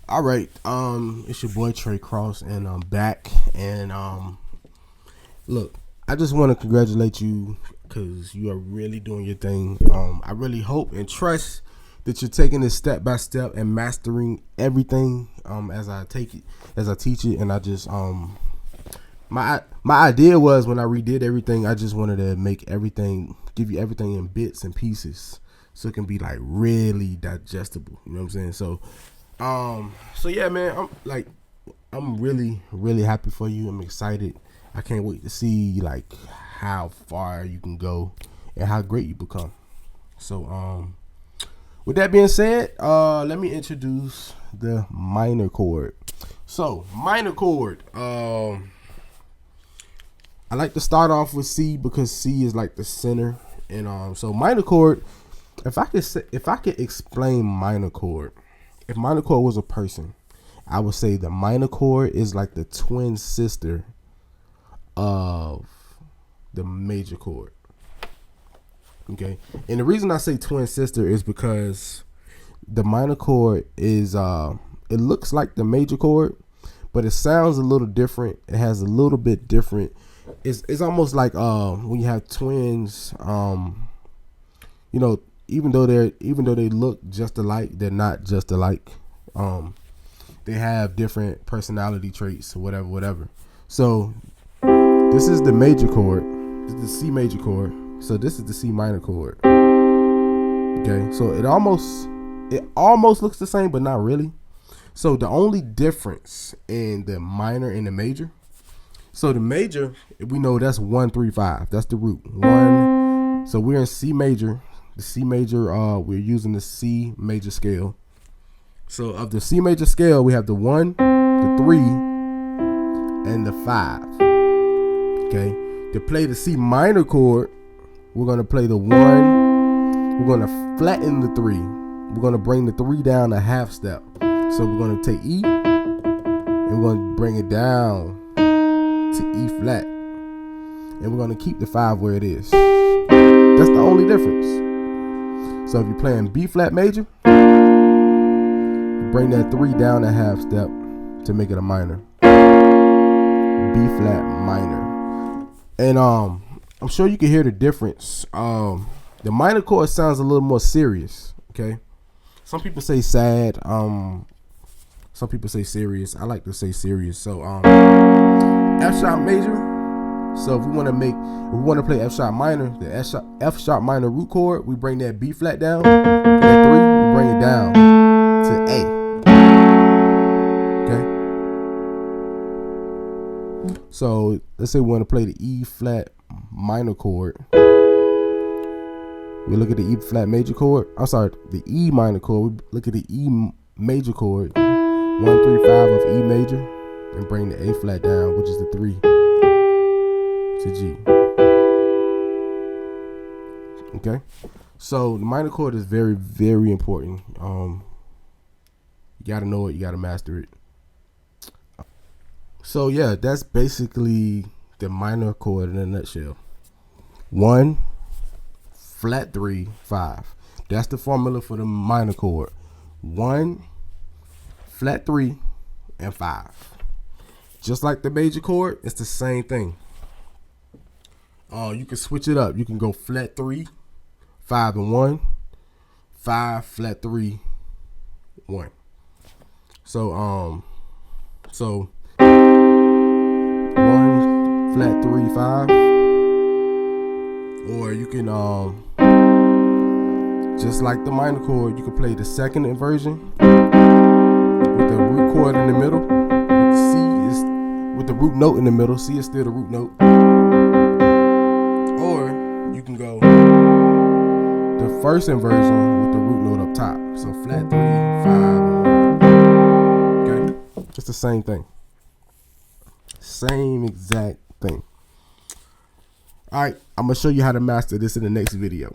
All right, it's your boy Trey Cross, and I'm back. And look, I just want to congratulate you because you are really doing your thing. I really hope and trust that you're taking this step by step and mastering everything as I take it, as I teach it. And I just my idea was when I redid everything, I just wanted to make everything, give you everything in bits and pieces, so it can be like really digestible. You know what I'm saying? So yeah, man, I'm really happy for you. I'm excited. I can't wait to see like how far you can go and how great you become. So with that being said, let me introduce the minor chord. So minor chord, I like to start off with C because C is like the center, and so minor chord. If I could explain minor chord, if minor chord was a person, I would say the minor chord is like the twin sister of the major chord. Okay, and the reason I say twin sister is because the minor chord is it looks like the major chord, but it sounds a little different. It has a little bit different. It's almost like when you have twins, you know, even though they look just alike, they're not just alike. They have different personality traits or whatever. So this is the major chord. This is the C major chord. So this is the C minor chord. Okay, so it almost looks the same, but not really. So the only difference in the minor and the major. So the major, we know that's 1, 3, 5. That's the root. 1. So we're in C major. The C major, we're using the C major scale. So of the C major scale, we have the 1, the 3, and the 5. Okay. To play the C minor chord, we're going to play the 1. We're going to flatten the 3. We're going to bring the 3 down a half step. So we're going to take E, and we're going to bring it down to E flat. And we're going to keep the 5 where it is. That's the only difference. So if you're playing B flat major, you bring that 3 down a half step to make it a minor. B flat minor. And I'm sure you can hear the difference. The minor chord sounds a little more serious. Okay. Some people say sad. Some people say serious. I like to say serious. So F sharp major. So if we want to play F sharp minor, the F sharp minor root chord, we bring that B flat down. That 3, we bring it down to A. Okay. So let's say we want to play the E flat minor chord. We look at the E flat major chord. I'm sorry, the E minor chord. We look at the E major chord. 1, 3, 5 of E major, and bring the A flat down, which is the 3. To G. Okay, so the minor chord is very, very important. You gotta know it, you gotta master it. So yeah, that's basically the minor chord in a nutshell. 1, flat 3, 5. That's the formula for the minor chord. 1, flat 3, and 5. Just like the major chord, it's the same thing. You can switch it up. You can go flat 3, 5 and 1, 5 flat 3, 1. So 1 flat 3, 5, or you can just like the minor chord, you can play the second inversion with the root chord in the middle. C is with the root note in the middle. C is still the root note. You can go the first inversion with the root note up top. So flat 3, 5, 1. Okay, it's the same thing. Same exact thing. All right, I'm gonna show you how to master this in the next video.